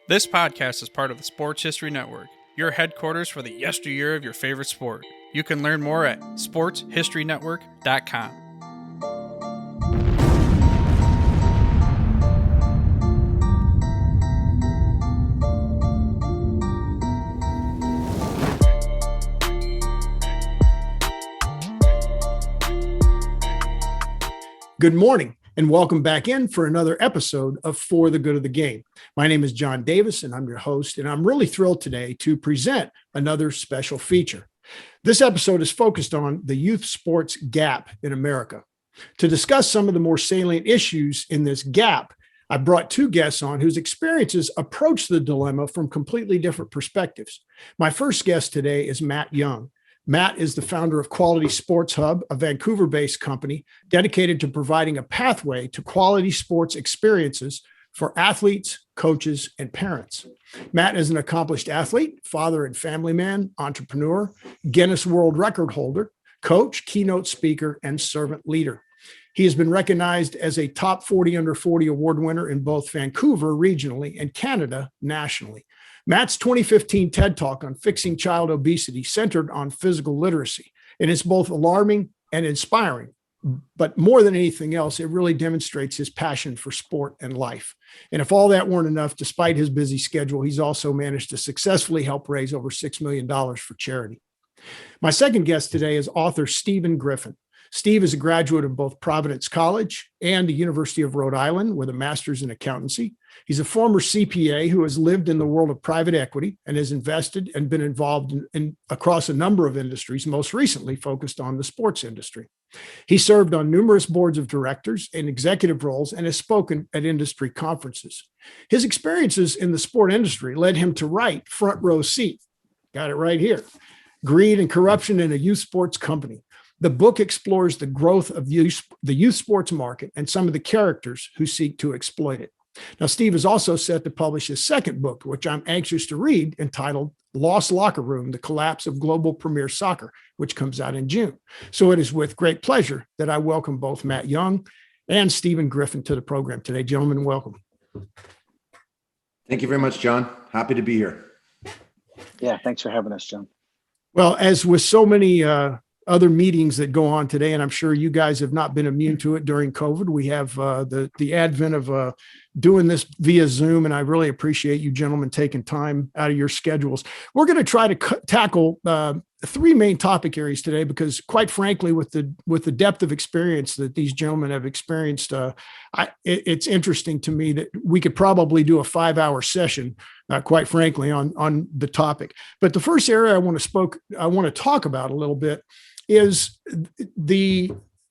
This podcast is part of the Sports History Network, your headquarters for the yesteryear of your favorite sport. You can learn more at sportshistorynetwork.com. Good morning, and welcome back in for another episode of For the Good of the Game. My name is John Davis, and I'm your host, and I'm really thrilled today to present another special feature. This episode is focused on the youth sports gap in America. To discuss some of the more salient issues in this gap, I brought two guests on whose experiences approach the dilemma from completely different perspectives. My first guest today is Matt Young. Matt is the founder of Quality Sports Hub, a Vancouver-based company dedicated to providing a pathway to quality sports experiences for athletes, coaches, and parents. Matt is an accomplished athlete, father and family man, entrepreneur, Guinness World Record holder, coach, keynote speaker, and servant leader. He has been recognized as a top 40 under 40 award winner in both Vancouver regionally and Canada nationally. Matt's 2015 TED Talk on fixing child obesity centered on physical literacy, and it's both alarming and inspiring. But more than anything else, it really demonstrates his passion for sport and life. And if all that weren't enough, despite his busy schedule, he's also managed to successfully help raise over $6 million for charity. My second guest today is author Stephen Griffin. Steve is a graduate of both Providence College and the University of Rhode Island with a master's in accountancy. He's a former CPA who has lived in the world of private equity and has invested and been involved in across a number of industries, most recently focused on the sports industry. He served on numerous boards of directors and executive roles and has spoken at industry conferences. His experiences in the sport industry led him to write Front Row Seat. Got it right here. Greed and Corruption in a Youth Sports Company. The book explores the growth of the youth sports market and some of the characters who seek to exploit it. Now, Steve is also set to publish his second book, which I'm anxious to read, entitled Lost Locker Room, The Collapse of Global Premier Soccer, which comes out in June. So it is with great pleasure that I welcome both Matt Young and Stephen Griffin to the program today. Gentlemen, welcome. Thank you very much, John. Happy to be here. Yeah, thanks for having us, John. Well, as with so many other meetings that go on today, and I'm sure you guys have not been immune to it during COVID. We have the advent of doing this via Zoom, and I really appreciate you gentlemen taking time out of your schedules. We're going to try to tackle three main topic areas today because, quite frankly, with the depth of experience that these gentlemen have experienced, it's interesting to me that we could probably do a 5-hour session, quite frankly, on the topic. But the first area I want to talk about a little bit is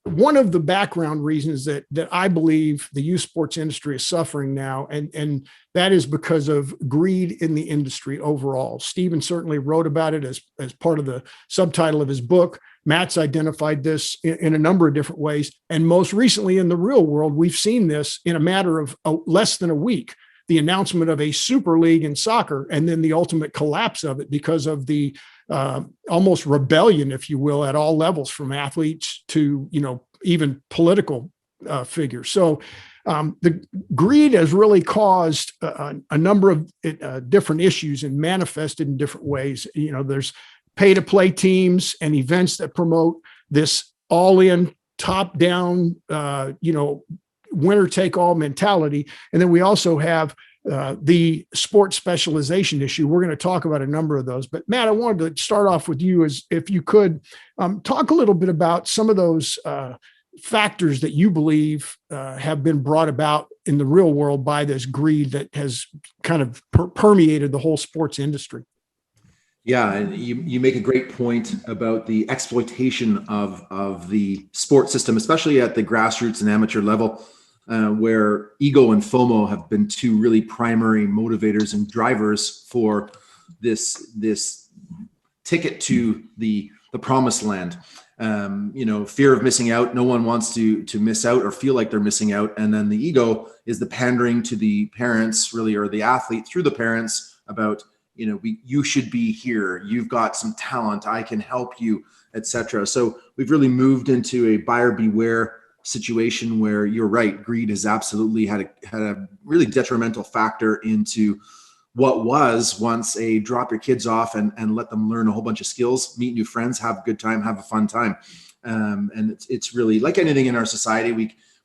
one of the background reasons that I believe the youth sports industry is suffering now, and that is because of greed in the industry overall. Stephen certainly wrote about it as part of the subtitle of his book. Matt's identified this in a number of different ways, and most recently in the real world, we've seen this in a matter of less than a week. The announcement of a super league in soccer, and then the ultimate collapse of it because of the almost rebellion, if you will, at all levels, from athletes to, even political figures. So the greed has really caused a number of different issues and manifested in different ways. There's pay-to-play teams and events that promote this all-in, top-down, winner-take-all mentality. And then we also have the sports specialization issue. We're going to talk about a number of those. But Matt, I wanted to start off with you, as if you could talk a little bit about some of those factors that you believe have been brought about in the real world by this greed that has kind of permeated the whole sports industry. Yeah, and you make a great point about the exploitation of the sports system, especially at the grassroots and amateur level. Where ego and FOMO have been two really primary motivators and drivers for this ticket to the promised land. Fear of missing out. No one wants to miss out or feel like they're missing out. And then the ego is the pandering to the parents, really, or the athlete through the parents about, you should be here. You've got some talent. I can help you, etc. So we've really moved into a buyer beware situation where, you're right, greed has absolutely had a really detrimental factor into what was once a drop your kids off and let them learn a whole bunch of skills, meet new friends, have a good time, have a fun time. And it's really like anything in our society.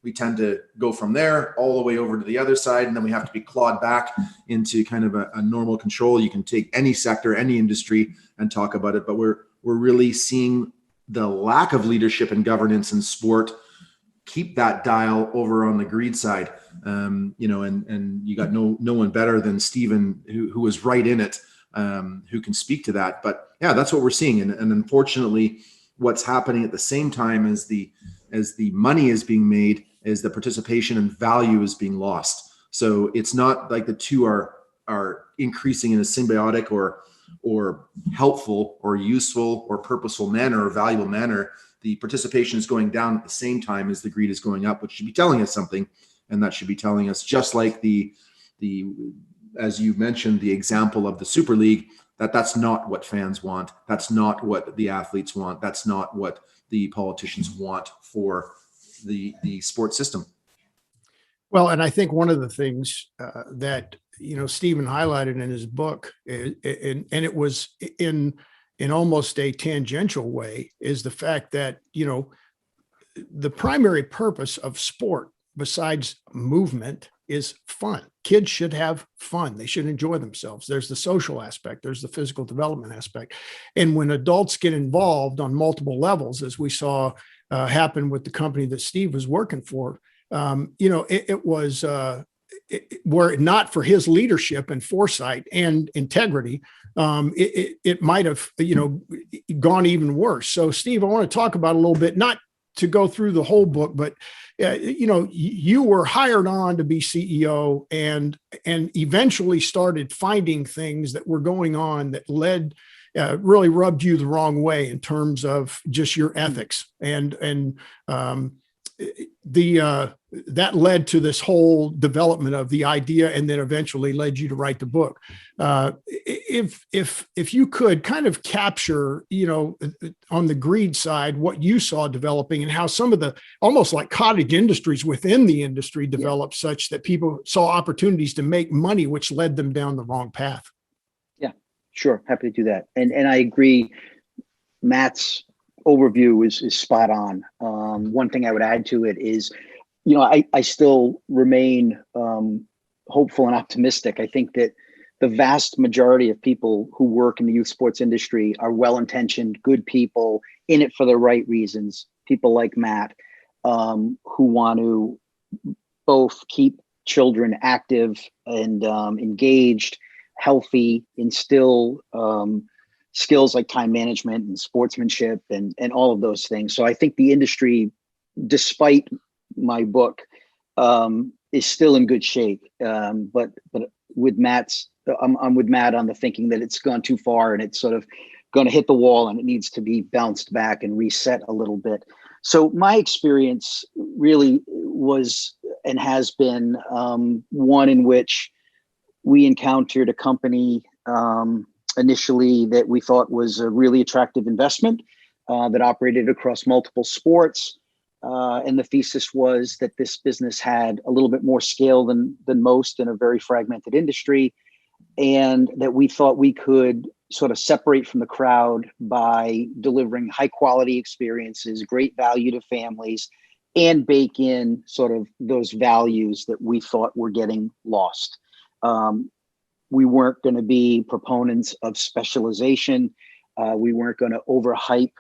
We tend to go from there all the way over to the other side, and then we have to be clawed back into kind of a normal control. You can take any sector, any industry, and talk about it, but we're really seeing the lack of leadership and governance in sport keep that dial over on the greed side. And you got no one better than Stephen, who was right in it, who can speak to that. But yeah, that's what we're seeing, and unfortunately, what's happening at the same time as the money is being made, is the participation and value is being lost. So it's not like the two are increasing in a symbiotic or helpful or useful or purposeful manner or valuable manner. The participation is going down at the same time as the greed is going up, which should be telling us something. And that should be telling us, just like the as you mentioned, the example of the Super League, that's not what fans want. That's not what the athletes want. That's not what the politicians want for the sports system. Well, and I think one of the things that Stephen highlighted in his book, and it was in almost a tangential way, is the fact that the primary purpose of sport, besides movement, is fun. Kids should have fun. They should enjoy themselves. There's the social aspect. There's the physical development aspect. And when adults get involved on multiple levels, as we saw happen with the company that Steve was working for, it was were it not for his leadership and foresight and integrity, it might have gone even worse. So, Steve, I want to talk about a little bit, not to go through the whole book, but you were hired on to be CEO and eventually started finding things that were going on that really rubbed you the wrong way in terms of just your ethics, and that led to this whole development of the idea, and then eventually led you to write the book. If you could kind of capture, on the greed side, what you saw developing and how some of the almost like cottage industries within the industry developed such that people saw opportunities to make money, which led them down the wrong path. Yeah, sure. Happy to do that. And I agree. Matt's overview is spot on. One thing I would add to it is, I still remain hopeful and optimistic. I think that the vast majority of people who work in the youth sports industry are well-intentioned, good people in it for the right reasons. People like Matt, who want to both keep children active and engaged, healthy, instill skills like time management and sportsmanship and all of those things. So I think the industry, despite my book, is still in good shape. But with I'm with Matt on the thinking that it's gone too far and it's sort of going to hit the wall and it needs to be bounced back and reset a little bit. So my experience really was and has been one in which we encountered a company initially that we thought was a really attractive investment that operated across multiple sports. And the thesis was that this business had a little bit more scale than most in a very fragmented industry, and that we thought we could sort of separate from the crowd by delivering high quality experiences, great value to families, and bake in sort of those values that we thought were getting lost. We weren't going to be proponents of specialization. We weren't going to overhype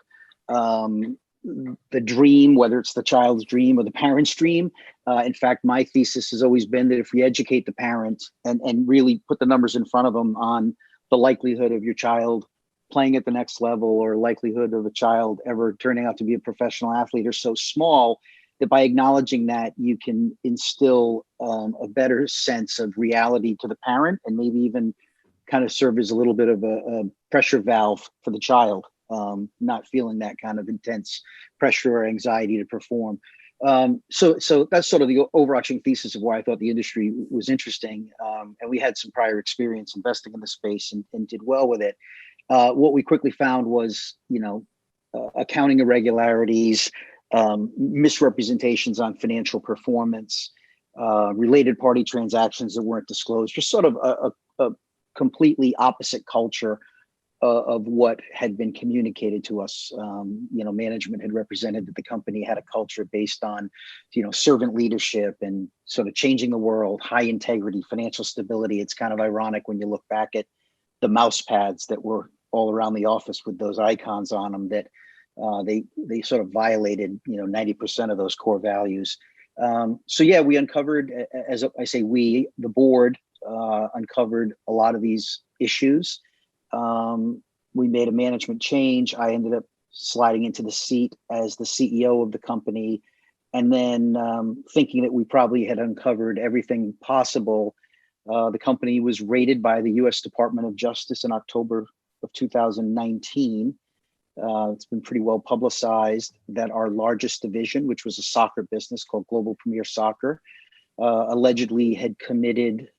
the dream, whether it's the child's dream or the parent's dream. In fact, my thesis has always been that if we educate the parents and really put the numbers in front of them on the likelihood of your child playing at the next level or likelihood of a child ever turning out to be a professional athlete are so small, that by acknowledging that, you can instill a better sense of reality to the parent and maybe even kind of serve as a little bit of a pressure valve for the child, not feeling that kind of intense pressure or anxiety to perform. So that's sort of the overarching thesis of why I thought the industry was interesting. And we had some prior experience investing in the space and did well with it. What we quickly found was, accounting irregularities, misrepresentations on financial performance, related party transactions that weren't disclosed, just sort of completely opposite culture of what had been communicated to us. Management had represented that the company had a culture based on, servant leadership and sort of changing the world, high integrity, financial stability. It's kind of ironic when you look back at the mouse pads that were all around the office with those icons on them, that they sort of violated 90% of those core values. We uncovered, as I say, the board uncovered a lot of these issues. We made a management change. I ended up sliding into the seat as the CEO of the company, and then thinking that we probably had uncovered everything possible. The company was raided by the U.S. Department of Justice in October of 2019. It's been pretty well publicized that our largest division, which was a soccer business called Global Premier Soccer, allegedly had committed,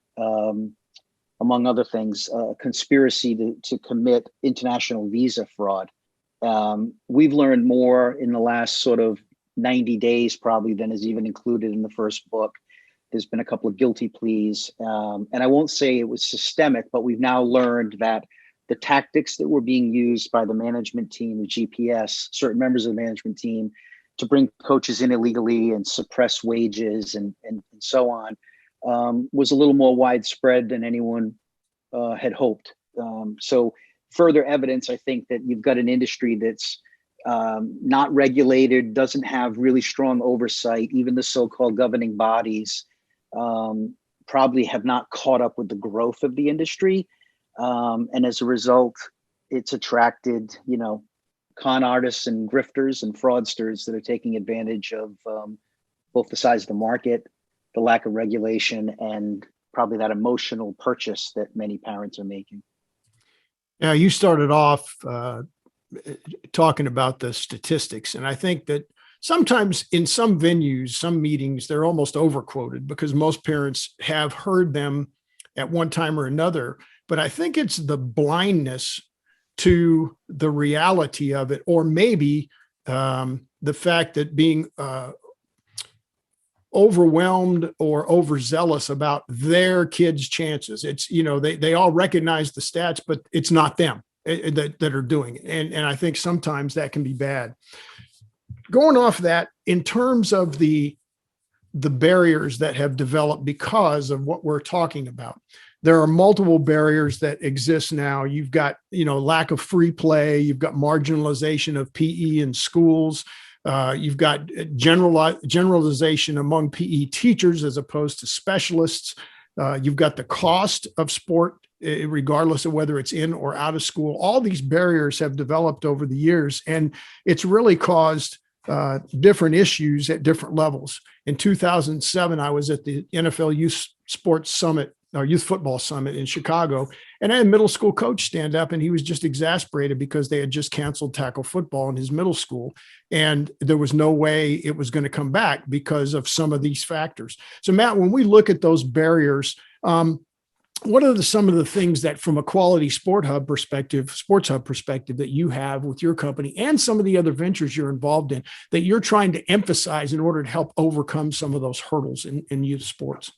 among other things, a conspiracy to commit international visa fraud. We've learned more in the last sort of 90 days probably than is even included in the first book. There's been a couple of guilty pleas. And I won't say it was systemic, but we've now learned that the tactics that were being used by the management team, the GPS, certain members of the management team, to bring coaches in illegally and suppress wages and so on, was a little more widespread than anyone had hoped. So further evidence, I think, that you've got an industry that's not regulated, doesn't have really strong oversight. Even the so-called governing bodies probably have not caught up with the growth of the industry. And as a result, it's attracted, con artists and grifters and fraudsters that are taking advantage of both the size of the market, the lack of regulation, and probably that emotional purchase that many parents are making. Yeah, you started off talking about the statistics, and I think that sometimes in some venues, some meetings, they're almost overquoted because most parents have heard them at one time or another. But I think it's the blindness to the reality of it, or maybe the fact that being overwhelmed or overzealous about their kids' chances. It's, they all recognize the stats, but it's not them that are doing it. And I think sometimes that can be bad. Going off that, in terms of the barriers that have developed because of what we're talking about, there are multiple barriers that exist now. You've got, lack of free play. You've got marginalization of PE in schools. You've got generalization among PE teachers as opposed to specialists. You've got the cost of sport, regardless of whether it's in or out of school. All these barriers have developed over the years, and it's really caused different issues at different levels. In 2007, I was at the NFL Youth Sports Summit, or Youth Football Summit in Chicago, and I had a middle school coach stand up, and he was just exasperated because they had just canceled tackle football in his middle school, and there was no way it was going to come back because of some of these factors. So, Matt, when we look at those barriers, what are some of the things that, from a quality sports hub perspective, that you have with your company and some of the other ventures you're involved in, that you're trying to emphasize in order to help overcome some of those hurdles in youth sports?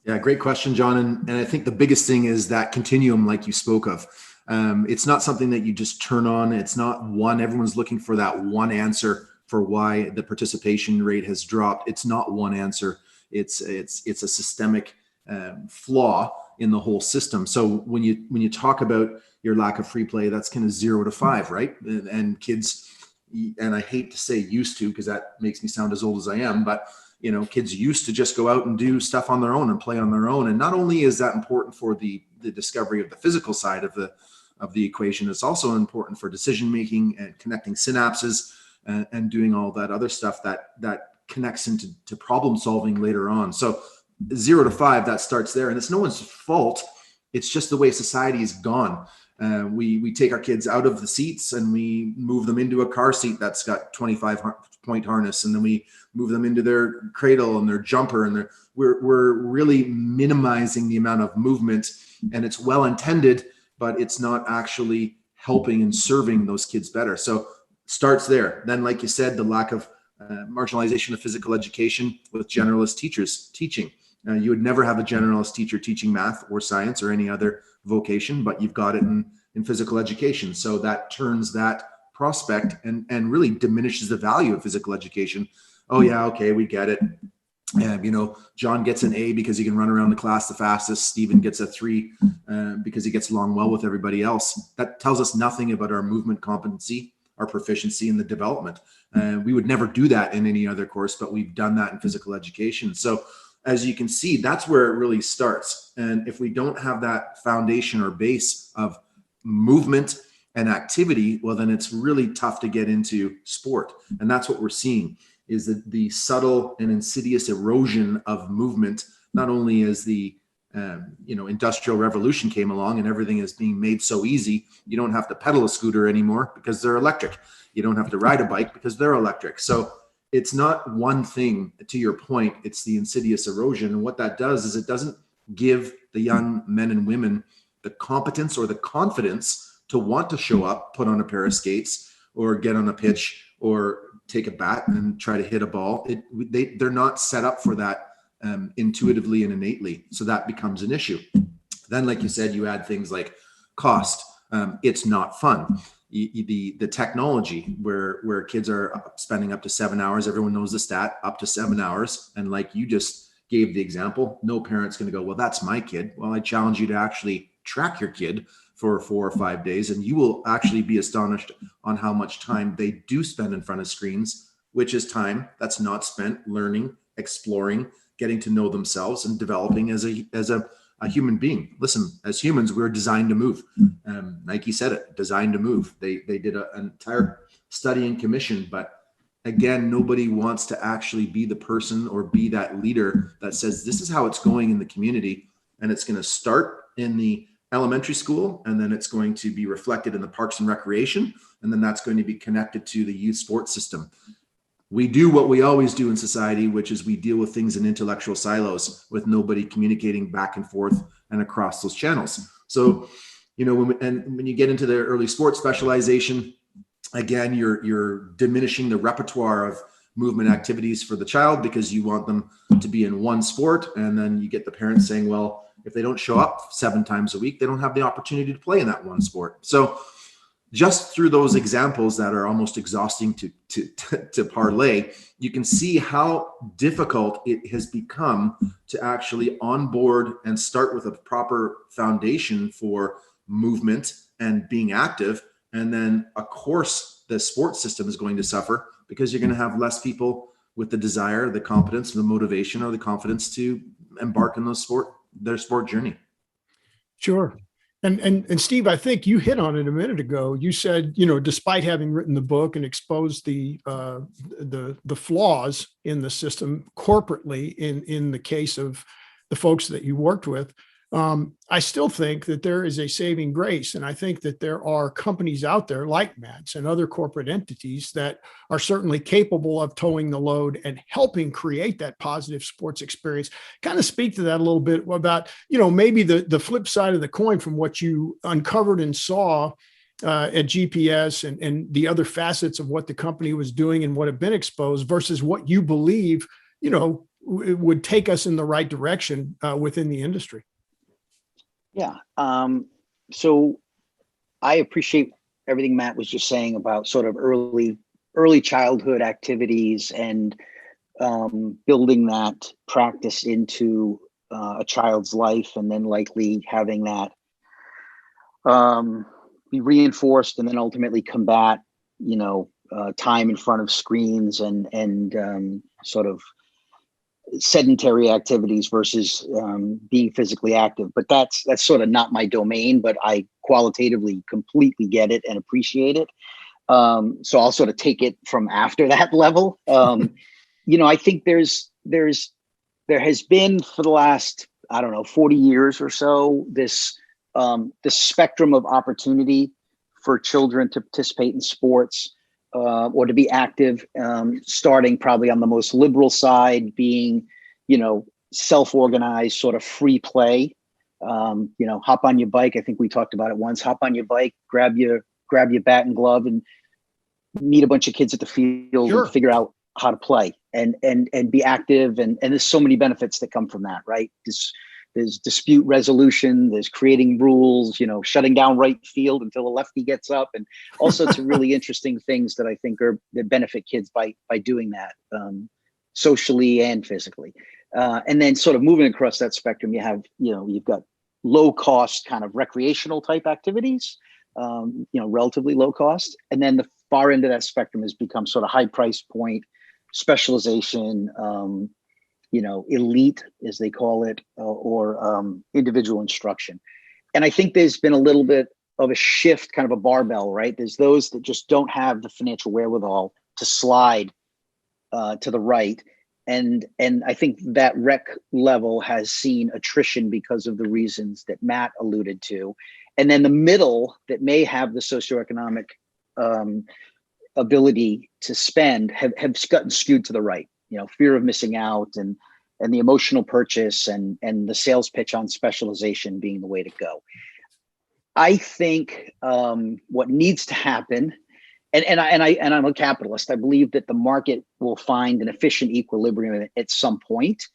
Yeah, great question, John. And I think the biggest thing is that continuum, like you spoke of. It's not something that you just turn on. It's not one. Everyone's looking for that one answer for why the participation rate has dropped. It's not one answer. It's a systemic flaw in the whole system. So when you talk about your lack of free play, that's kind of 0 to 5, right? And kids, and I hate to say used to, because that makes me sound as old as I am, but kids used to just go out and do stuff on their own and play on their own. And not only is that important for the discovery of the physical side of the equation, it's also important for decision making and connecting synapses and doing all that other stuff that connects into problem solving later on. So 0 to 5, that starts there, and it's no one's fault. It's just the way society has gone. We take our kids out of the seats and we move them into a car seat that's got 25-point harness, and then we move them into their cradle and their jumper, and we're really minimizing the amount of movement, and it's well intended, but it's not actually helping and serving those kids better. So starts there. Then, like you said, the lack of marginalization of physical education with generalist teachers teaching. You would never have a generalist teacher teaching math or science or any other vocation, but you've got it in physical education. So that turns that prospect and really diminishes the value of physical education. Oh yeah, okay, we get it. John gets an A because he can run around the class the fastest. Stephen gets a 3 because he gets along well with everybody else. That tells us nothing about our movement competency, our proficiency in the development. We would never do that in any other course, but we've done that in physical education. So as you can see, that's where it really starts. And if we don't have that foundation or base of movement and activity, well, then it's really tough to get into sport. And that's what we're seeing, is that the subtle and insidious erosion of movement, not only as the industrial revolution came along and everything is being made so easy. You don't have to pedal a scooter anymore because they're electric. You don't have to ride a bike because they're electric. So it's not one thing, to your point, it's the insidious erosion. And what that does is it doesn't give the young men and women the competence or the confidence to want to show up, put on a pair of skates or get on a pitch or take a bat and try to hit a ball. They're not set up for that intuitively and innately. So that becomes an issue. Then, like you said, you add things like cost. It's not fun. The technology where kids are spending up to 7 hours, everyone knows the stat, up to 7 hours. And like you just gave the example, no parent's going to go, well, that's my kid. Well, I challenge you to actually track your kid for 4 or 5 days, and you will actually be astonished on how much time they do spend in front of screens, which is time that's not spent learning, exploring, getting to know themselves and developing as a human being. Listen, as humans, we're designed to move. Nike said it, designed to move. They did an entire study and commission, but again, nobody wants to actually be the person or be that leader that says, this is how it's going in the community. And it's going to start in the elementary school, and then it's going to be reflected in the parks and recreation. And then that's going to be connected to the youth sports system. We do what we always do in society, which is we deal with things in intellectual silos with nobody communicating back and forth and across those channels. So, when you get into the early sports specialization, again, you're diminishing the repertoire of movement activities for the child because you want them to be in one sport. And then you get the parents saying, well, if they don't show up 7 times a week, they don't have the opportunity to play in that one sport. So just through those examples that are almost exhausting to parlay, you can see how difficult it has become to actually onboard and start with a proper foundation for movement and being active. And then, of course, the sports system is going to suffer because you're going to have less people with the desire, the competence, the motivation, or the confidence to embark on their sport journey. Sure. And Steve, I think you hit on it a minute ago. You said, despite having written the book and exposed the flaws in the system corporately in the case of the folks that you worked with, I still think that there is a saving grace. And I think that there are companies out there like Matt's and other corporate entities that are certainly capable of towing the load and helping create that positive sports experience. Kind of speak to that a little bit about, maybe the flip side of the coin from what you uncovered and saw at GPS and the other facets of what the company was doing and what had been exposed versus what you believe, would take us in the right direction within the industry. Yeah. So I appreciate everything Matt was just saying about sort of early childhood activities and building that practice into a child's life, and then likely having that be reinforced and then ultimately combat, time in front of screens and sort of sedentary activities versus being physically active. But that's sort of not my domain, but I qualitatively completely get it and appreciate it. So I'll sort of take it from after that level. I think there has been for the last, 40 years or so, this spectrum of opportunity for children to participate in sports or to be active, starting probably on the most liberal side, being, self-organized sort of free play. Hop on your bike. I think we talked about it once. Hop on your bike, grab your bat and glove, and meet a bunch of kids at the field. Sure. And figure out how to play and be active. And there's so many benefits that come from that, right? There's dispute resolution, there's creating rules, shutting down right field until the lefty gets up, and all sorts of really interesting things that I think that benefit kids by doing that, socially and physically. And then sort of moving across that spectrum, you've got low cost kind of recreational type activities, relatively low cost. And then the far end of that spectrum has become sort of high price point specialization, elite, as they call it, or individual instruction. And I think there's been a little bit of a shift, kind of a barbell, right? There's those that just don't have the financial wherewithal to slide to the right. And I think that rec level has seen attrition because of the reasons that Matt alluded to. And then the middle that may have the socioeconomic ability to spend have gotten skewed to the right. Fear of missing out and the emotional purchase and the sales pitch on specialization being the way to go. I think what needs to happen, and I'm a capitalist, I believe that the market will find an efficient equilibrium at some point.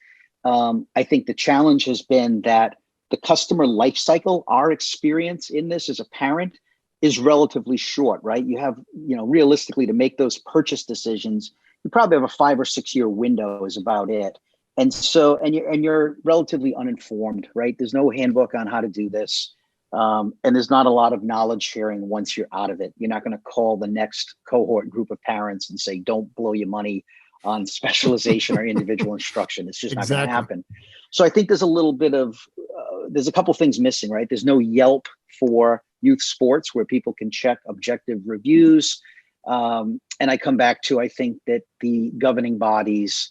I think the challenge has been that the customer life cycle, our experience in this as a parent, is relatively short, right? You have, realistically, to make those purchase decisions, you probably have a 5 or 6 year window is about it. And so, and you're relatively uninformed, right? There's no handbook on how to do this. And there's not a lot of knowledge sharing once you're out of it. You're not going to call the next cohort group of parents and say, don't blow your money on specialization or individual instruction. It's just not going to happen. So I think there's a little bit of, there's a couple things missing, right? There's no Yelp for youth sports where people can check objective reviews. And I come back to, I think that the governing bodies,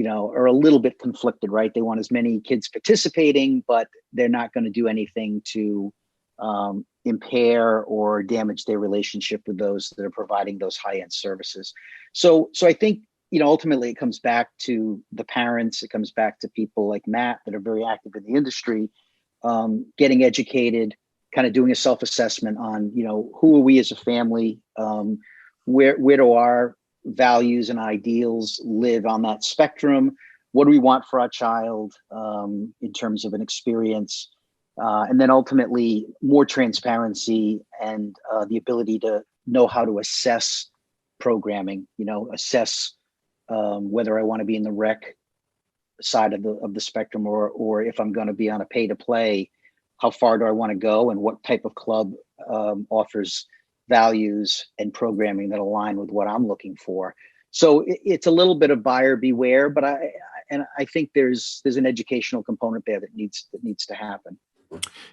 are a little bit conflicted, right? They want as many kids participating, but they're not going to do anything to impair or damage their relationship with those that are providing those high-end services. So I think, ultimately it comes back to the parents. It comes back to people like Matt that are very active in the industry, getting educated, kind of doing a self-assessment on, who are we as a family? Where do our values and ideals live on that spectrum? What do we want for our child in terms of an experience? And then ultimately more transparency and the ability to know how to assess programming, assess whether I want to be in the rec side of the spectrum or if I'm going to be on a pay to play, how far do I want to go and what type of club offers values and programming that align with what I'm looking for. So it's a little bit of buyer beware, but I think there's an educational component there that needs to happen.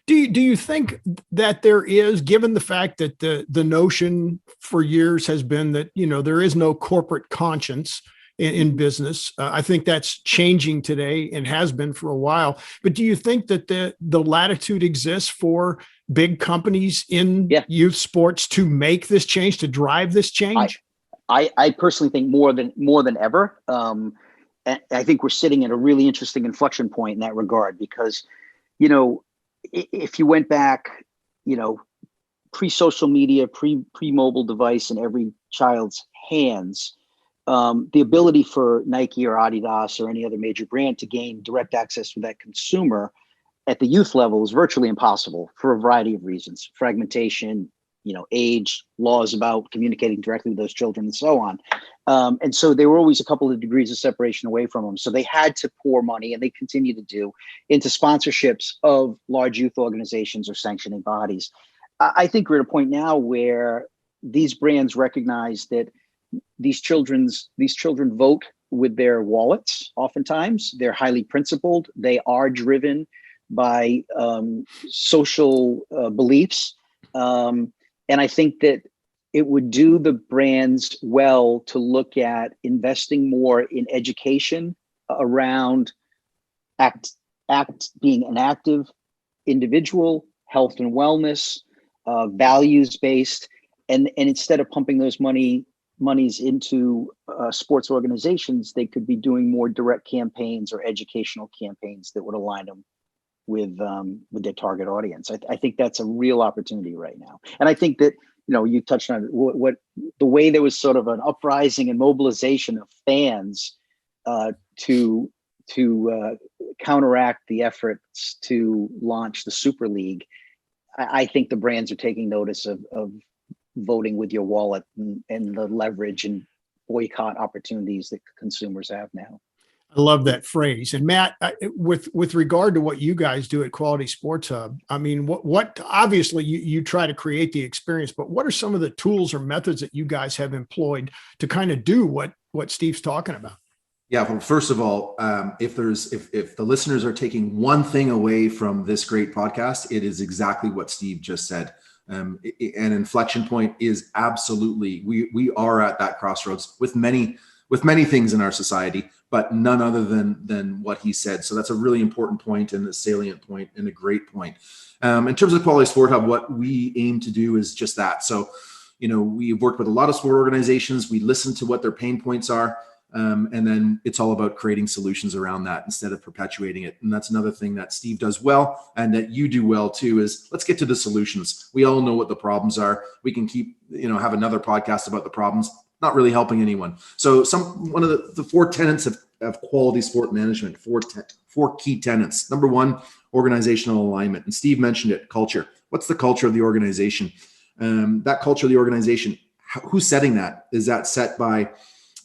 Do you think that there is, given the fact that the notion for years has been that, there is no corporate conscience in business? I think that's changing today and has been for a while. But do you think that the latitude exists for big companies in youth sports to make this change, to drive this change? I personally think more than ever. And I think we're sitting at a really interesting inflection point in that regard because, if you went back, pre-social media, pre-mobile device in every child's hands, the ability for Nike or Adidas or any other major brand to gain direct access to that consumer at the youth level is virtually impossible for a variety of reasons: fragmentation, age, laws about communicating directly with those children, and so on. And so they were always a couple of degrees of separation away from them. So they had to pour money, and they continue to do, into sponsorships of large youth organizations or sanctioning bodies. I think we're at a point now where these brands recognize that these children vote with their wallets. Oftentimes, they're highly principled. They are driven by social beliefs. And I think that it would do the brands well to look at investing more in education around being an active individual, health and wellness, values-based, and instead of pumping those monies into sports organizations, they could be doing more direct campaigns or educational campaigns that would align them with their target audience. I think that's a real opportunity right now. And I think that you touched on what the way there was sort of an uprising and mobilization of fans to counteract the efforts to launch the Super League. I think the brands are taking notice of voting with your wallet and the leverage and boycott opportunities that consumers have now. I love that phrase. And Matt, with regard to what you guys do at Quality Sports Hub, I mean, what obviously you try to create the experience, but what are some of the tools or methods that you guys have employed to kind of do what Steve's talking about? Yeah, well, first of all, if the listeners are taking one thing away from this great podcast, it is exactly what Steve just said. An inflection point is absolutely, we are at that crossroads with many things in our society, but none other than what he said. So that's a really important point and a salient point and a great point. In terms of Quality Sport Hub, what we aim to do is just that. So, we've worked with a lot of sport organizations. We listen to what their pain points are. And then it's all about creating solutions around that instead of perpetuating it. And that's another thing that Steve does well and that you do well too, is let's get to the solutions. We all know what the problems are. We can keep, have another podcast about the problems, not really helping anyone. So one of the four tenets of quality sport management, four key tenets. Number one, organizational alignment. And Steve mentioned it, culture. What's the culture of the organization? That culture of the organization, who's setting that? Is that set by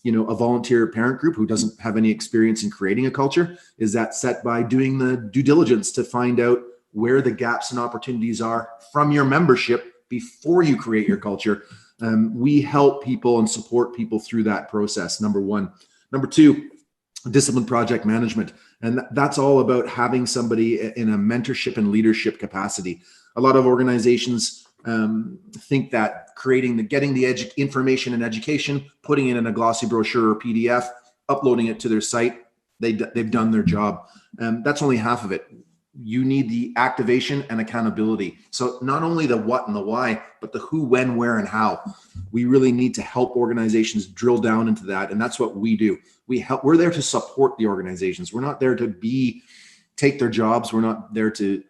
a volunteer parent group who doesn't have any experience in creating a culture? Is that set by doing the due diligence to find out where the gaps and opportunities are from your membership before you create your culture? We help people and support people through that process, number one. Number two, disciplined project management. And that's all about having somebody in a mentorship and leadership capacity. A lot of organizations think that getting the information and education, putting it in a glossy brochure or PDF, uploading it to their site, they've done their job. That's only half of it. You need the activation and accountability. So not only the what and the why, but the who, when, where, and how. We really need to help organizations drill down into that. And that's what we do. We're there to support the organizations. We're not there to take their jobs. We're not there to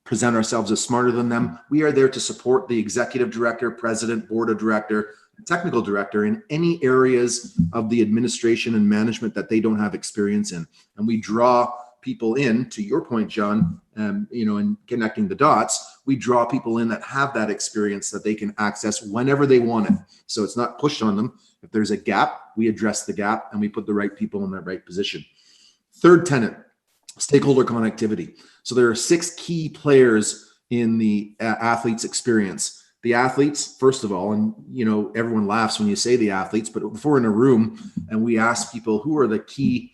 present ourselves as smarter than them. We are there to support the executive director, president, board of director, technical director in any areas of the administration and management that they don't have experience in. And we draw people in, to your point, John, in connecting the dots, we draw people in that have that experience that they can access whenever they want it. So it's not pushed on them. If there's a gap, we address the gap and we put the right people in the right position. Third tenet, stakeholder connectivity. So there are 6 key players in the athlete's experience. The athletes, first of all, and everyone laughs when you say the athletes, but if we're in a room and we ask people who are the key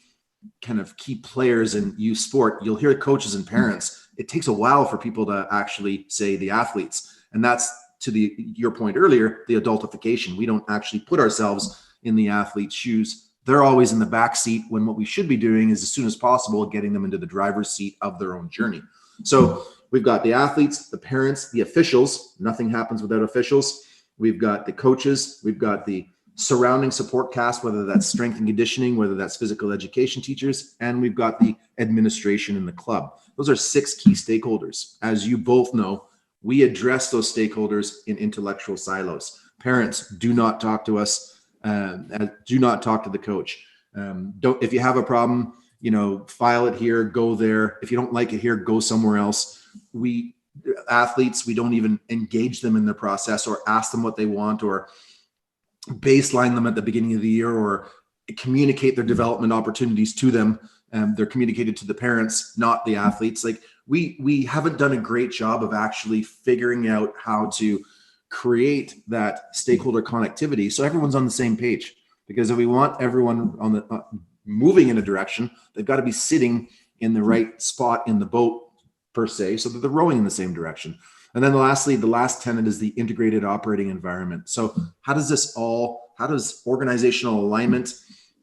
players in youth sport, you'll hear coaches and parents. It takes a while for people to actually say the athletes. And that's to your point earlier, the adultification. We don't actually put ourselves in the athlete's shoes. They're always in the back seat when what we should be doing is as soon as possible getting them into the driver's seat of their own journey. So we've got the athletes, the parents, the officials. Nothing happens without officials. We've got the coaches. We've got the surrounding support cast, whether that's strength and conditioning, whether that's physical education teachers, and we've got the administration in the club. Those are 6 key stakeholders. As you both know, we address those stakeholders in intellectual silos. Parents, do not talk to us. Do not talk to the coach. If you have a problem, file it here, go there. If you don't like it here, go somewhere else. Athletes, we don't even engage them in the process or ask them what they want or baseline them at the beginning of the year or communicate their development opportunities to them. They're communicated to the parents, not the athletes. Like we haven't done a great job of actually figuring out how to create that stakeholder connectivity so everyone's on the same page. Because if we want everyone on the moving in a direction, they've got to be sitting in the right spot in the boat per se, so that they're rowing in the same direction. And then lastly, the last tenet is the integrated operating environment. So how does organizational alignment,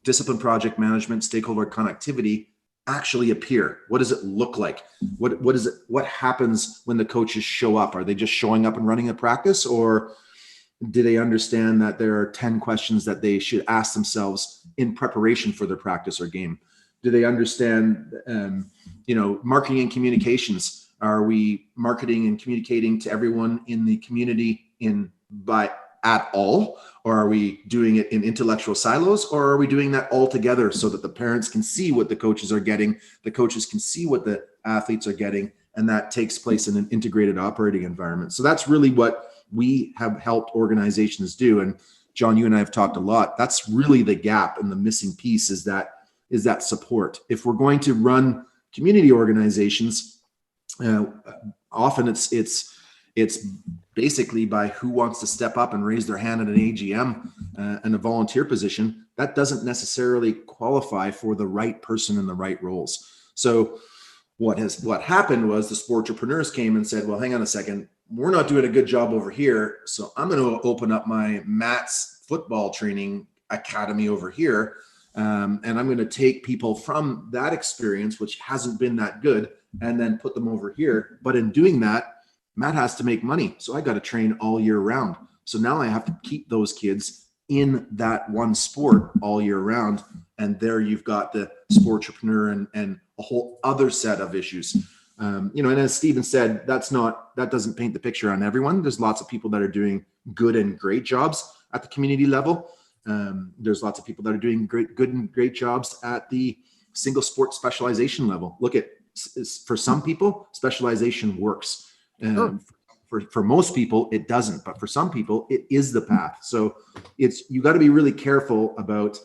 discipline project management, stakeholder connectivity actually appear? What does it look like? What happens when the coaches show up? Are they just showing up and running a practice, or do they understand that there are 10 questions that they should ask themselves in preparation for their practice or game? Do they understand, marketing and communications? Are we marketing and communicating to everyone in the community in by at all? Or are we doing it in intellectual silos? Or are we doing that all together so that the parents can see what the coaches are getting, the coaches can see what the athletes are getting, and that takes place in an integrated operating environment? So that's really what we have helped organizations do. And John, you and I have talked a lot. That's really the gap, and the missing piece is that support. If we're going to run community organizations, often it's basically by who wants to step up and raise their hand at an AGM and a volunteer position. That doesn't necessarily qualify for the right person in the right roles. So what happened was the sportrepreneurs came and said, well, hang on a second, we're not doing a good job over here, so I'm going to open up my Matt's football training academy over here, and I'm going to take people from that experience, which hasn't been that good, and then put them over here. But in doing that, Matt has to make money, so I got to train all year round. So now I have to keep those kids in that one sport all year round, and there you've got the sportrepreneur and a whole other set of issues. And as Stephen said, that doesn't paint the picture on everyone. There's lots of people that are doing good and great jobs at the community level. There's lots of people that are doing good and great jobs at the single sport specialization level. Look at, for some people, specialization works. Sure. For most people, it doesn't, but for some people, it is the path. So you got to be really careful about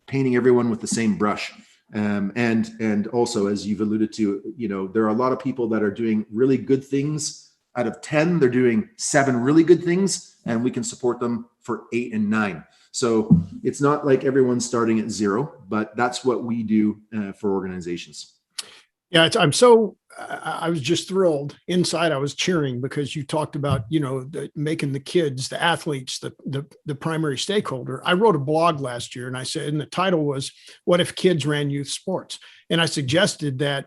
painting everyone with the same brush. And also, as you've alluded to, there are a lot of people that are doing really good things. Out of 10, they're doing 7 really good things, and we can support them for 8 and 9. So it's not like everyone's starting at 0, but that's what we do for organizations. Yeah, I was just thrilled. Inside, I was cheering because you talked about, making the kids, the athletes, the primary stakeholder. I wrote a blog last year, and I said, and the title was, "What if kids ran youth sports?" And I suggested that,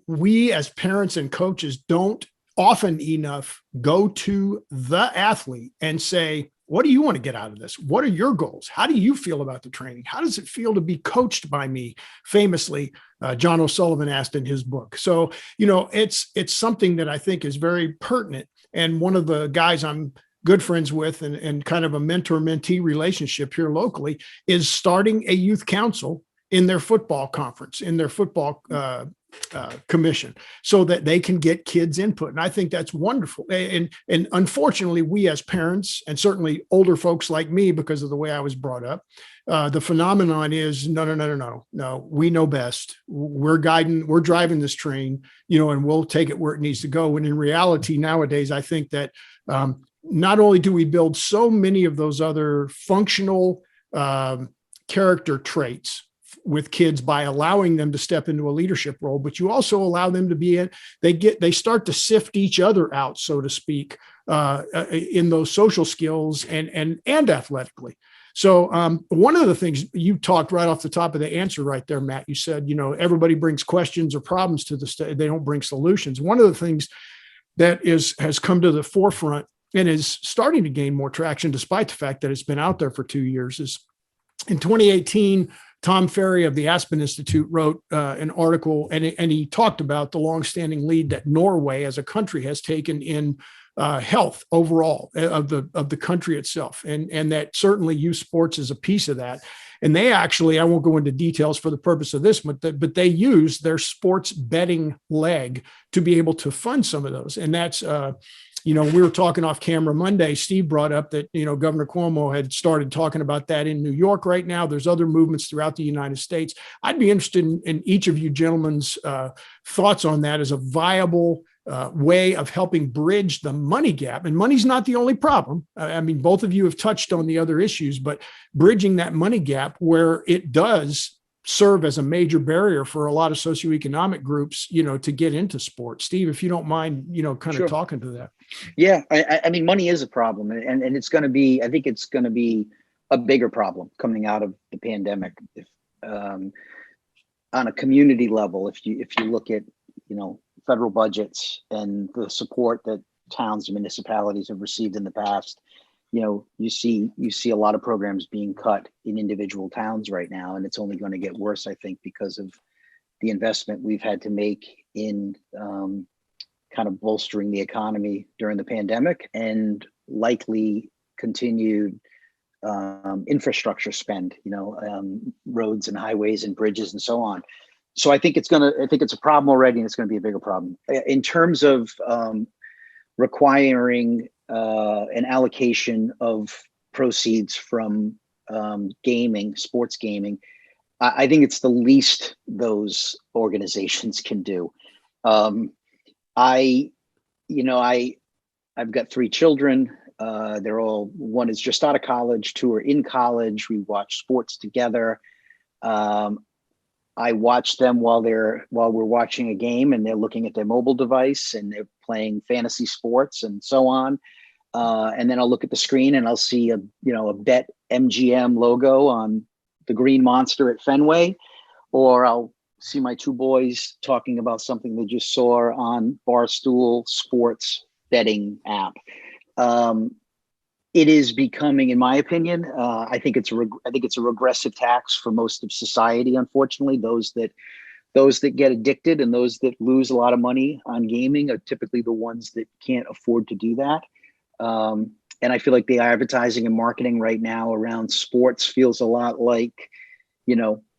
we as parents and coaches don't often enough go to the athlete and say, what do you want to get out of this? What are your goals? How do you feel about the training? How does it feel to be coached by me? Famously, John O'Sullivan asked in his book. So, it's something that I think is very pertinent. And one of the guys I'm good friends with and kind of a mentor-mentee relationship here locally is starting a youth council in their football conference, in their football commission, so that they can get kids input. And I think that's wonderful. And unfortunately, we as parents, and certainly older folks like me, because of the way I was brought up, the phenomenon is no, we know best. We're driving this train, and we'll take it where it needs to go. And in reality, nowadays, I think that not only do we build so many of those other functional character traits with kids by allowing them to step into a leadership role, but you also allow them to they start to sift each other out, so to speak, in those social skills and athletically. So one of the things you talked right off the top of the answer right there, Matt, you said, everybody brings questions or problems to the state. They don't bring solutions. One of the things that has come to the forefront and is starting to gain more traction, despite the fact that it's been out there for 2 years, is in 2018, Tom Ferry of the Aspen Institute wrote an article, and he talked about the longstanding lead that Norway as a country has taken in health overall of the country itself, and that certainly youth sports is a piece of that. And they actually, I won't go into details for the purpose of this, but they use their sports betting leg to be able to fund some of those. And that's we were talking off camera Monday. Steve brought up that, Governor Cuomo had started talking about that in New York right now. There's other movements throughout the United States. I'd be interested in each of you gentlemen's thoughts on that as a viable way of helping bridge the money gap. And money's not the only problem. I mean, both of you have touched on the other issues, but bridging that money gap where it does serve as a major barrier for a lot of socioeconomic groups, to get into sports. Steve, if you don't mind, Sure. talking to that. Yeah. I mean, money is a problem, and I think it's going to be a bigger problem coming out of the pandemic. If, on a community level, if you look at, federal budgets and the support that towns and municipalities have received in the past, you see a lot of programs being cut in individual towns right now, and it's only going to get worse, I think, because of the investment we've had to make in kind of bolstering the economy during the pandemic, and likely continued infrastructure spend, roads and highways and bridges and so on. So I think it's a problem already, and it's going to be a bigger problem. In terms of requiring an allocation of proceeds from gaming, sports gaming, I think it's the least those organizations can do. I've got 3 children. One is just out of college, 2 are in college. We watch sports together. I watch them while we're watching a game, and they're looking at their mobile device and they're playing fantasy sports and so on. And then I'll look at the screen and I'll see a Bet MGM logo on the green monster at Fenway, or I'll see my 2 boys talking about something they just saw on Barstool Sports betting app. It is becoming, in my opinion, I think it's a regressive tax for most of society. Unfortunately, those that get addicted and those that lose a lot of money on gaming are typically the ones that can't afford to do that. And I feel like the advertising and marketing right now around sports feels a lot like,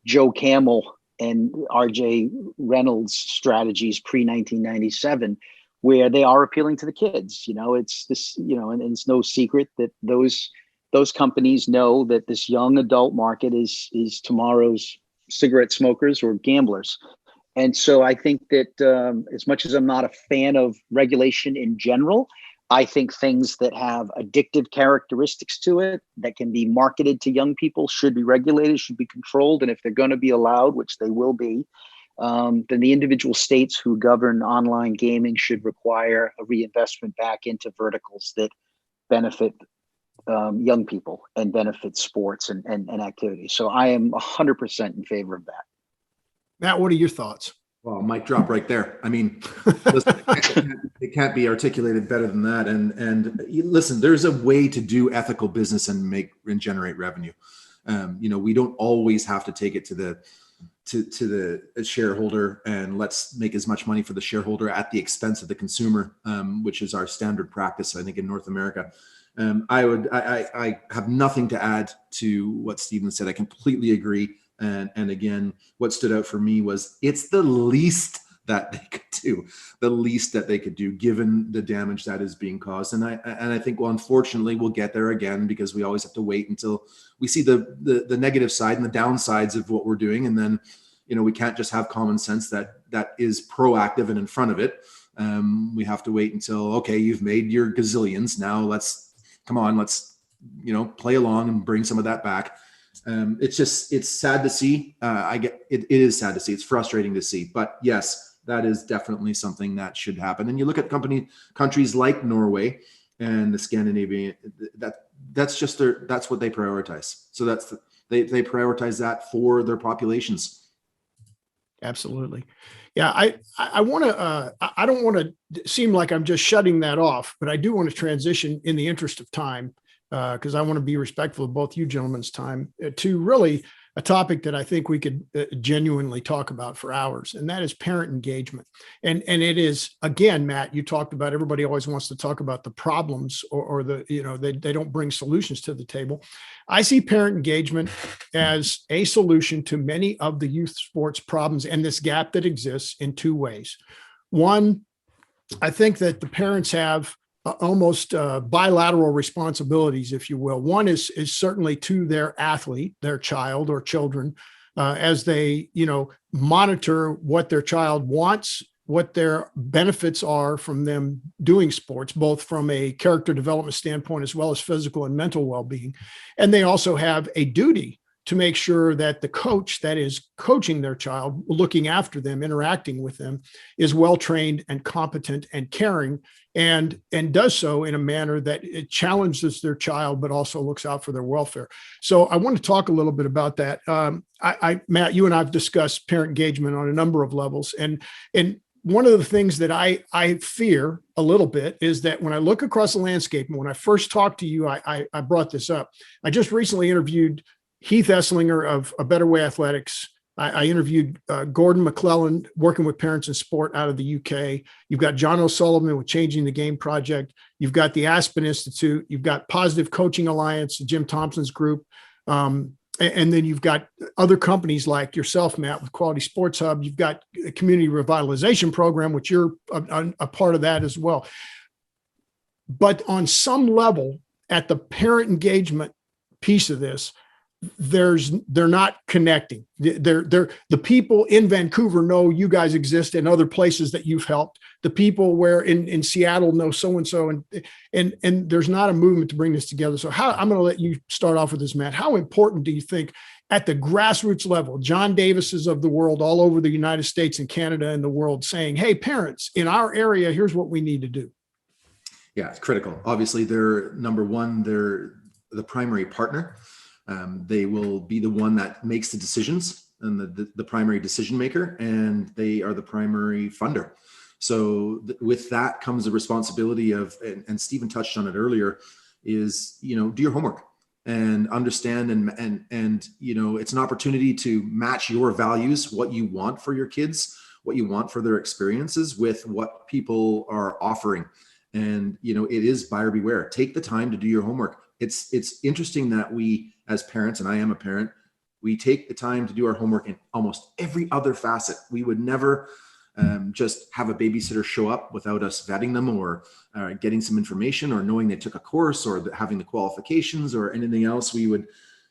Joe Camel and RJ Reynolds strategies pre-1997. Where they are appealing to the kids. It's this, and it's no secret that those companies know that this young adult market is tomorrow's cigarette smokers or gamblers. And so I think that as much as I'm not a fan of regulation in general, I think things that have addictive characteristics to it that can be marketed to young people should be regulated, should be controlled. And if they're going to be allowed, which they will be, then the individual states who govern online gaming should require a reinvestment back into verticals that benefit young people and benefit sports and activities. So I am 100% in favor of that. Matt, what are your thoughts? Well, mic drop right there. I mean, listen, it can't be articulated better than that. And listen, there's a way to do ethical business and generate revenue. We don't always have to take it to the shareholder and let's make as much money for the shareholder at the expense of the consumer, which is our standard practice, I think, in North America. I have nothing to add to what Stephen said. I completely agree. And again, what stood out for me was it's the least that they could do given the damage that is being caused. And I think, well, unfortunately, we'll get there again because we always have to wait until we see the negative side and the downsides of what we're doing. And then, we can't just have common sense that is proactive and in front of it. We have to wait until, okay, you've made your gazillions. Now let's play along and bring some of that back. It's sad to see. It is sad to see. It's frustrating to see, but yes, that is definitely something that should happen. And you look at countries like Norway and the Scandinavian, that's what they prioritize. So they prioritize that for their populations. Absolutely. Yeah. I want to, I don't want to seem like I'm just shutting that off, but I do want to transition in the interest of time, because I want to be respectful of both you gentlemen's time, to really a topic that I think we could genuinely talk about for hours, and that is parent engagement. And it is, again, Matt, you talked about everybody always wants to talk about the problems or they don't bring solutions to the table. I see parent engagement as a solution to many of the youth sports problems and this gap that exists in 2 ways. One, I think that the parents have almost bilateral responsibilities, if you will. One is certainly to their athlete, their child or children, as they, monitor what their child wants, what their benefits are from them doing sports, both from a character development standpoint, as well as physical and mental well-being. And they also have a duty to make sure that the coach that is coaching their child, looking after them, interacting with them, is well-trained and competent and caring, and does so in a manner that it challenges their child, but also looks out for their welfare. So I want to talk a little bit about that. Matt, you and I have discussed parent engagement on a number of levels. And one of the things that I fear a little bit is that when I look across the landscape, and when I first talked to you, I brought this up. I just recently interviewed Heath Esslinger of A Better Way Athletics, I interviewed Gordon McClellan, working with parents in sport out of the UK. You've got John O'Sullivan with Changing the Game Project. You've got the Aspen Institute. You've got Positive Coaching Alliance, Jim Thompson's group. And then you've got other companies like yourself, Matt, with Quality Sports Hub. You've got a community revitalization program, which you're a part of that as well. But on some level, at the parent engagement piece of this, they're not connecting. The people in Vancouver know you guys exist in other places that you've helped. The people where in Seattle know so-and-so, and there's not a movement to bring this together. So I'm going to let you start off with this, Matt. How important do you think at the grassroots level, John Davises of the world all over the United States and Canada and the world saying, hey, parents in our area, here's what we need to do? Yeah, it's critical. Obviously, they're number one, they're the primary partner. They will be the one that makes the decisions and the primary decision maker, and they are the primary funder. So with that comes the responsibility of, and Stephen touched on it earlier, is, do your homework and understand and it's an opportunity to match your values, what you want for your kids, what you want for their experiences with what people are offering. And, it is buyer beware. Take the time to do your homework. It's interesting that we, as parents, and I am a parent, we take the time to do our homework in almost every other facet. We would never just have a babysitter show up without us vetting them or getting some information or knowing they took a course or having the qualifications or anything else. We would,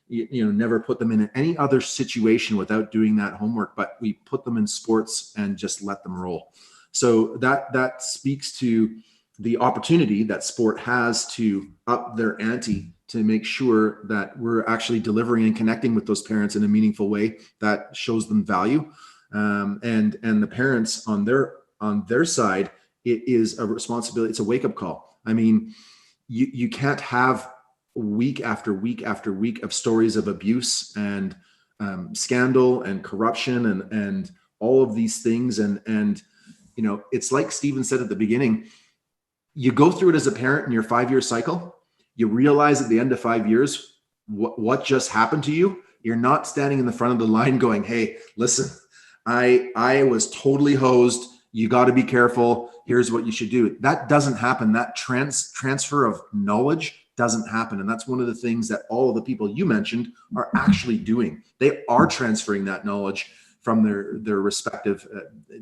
never put them in any other situation without doing that homework, but we put them in sports and just let them roll. So that speaks to the opportunity that sport has to up their ante to make sure that we're actually delivering and connecting with those parents in a meaningful way that shows them value. And the parents on their side, it is a responsibility. It's a wake up call. I mean, you can't have week after week after week of stories of abuse and scandal and corruption and all of these things. And it's like Stephen said at the beginning, you go through it as a parent in your 5-year cycle. You realize at the end of 5 years, what just happened to you. You're not standing in the front of the line going, hey, listen, I was totally hosed. You got to be careful. Here's what you should do. That doesn't happen. That transfer of knowledge doesn't happen. And that's one of the things that all of the people you mentioned are actually doing. They are transferring that knowledge from their respective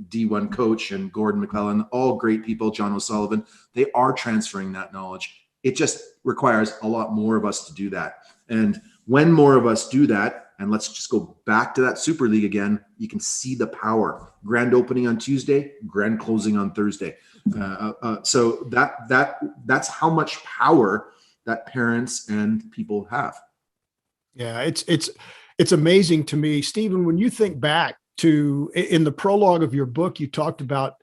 D1 coach and Gordon McClellan, all great people, John O'Sullivan. They are transferring that knowledge. It just requires a lot more of us to do that. And when more of us do that, and let's just go back to that Super League again, you can see the power. Grand opening on Tuesday, grand closing on Thursday. So that's how much power that parents and people have. Yeah, it's amazing to me, Stephen, when you think back to in the prologue of your book, you talked about,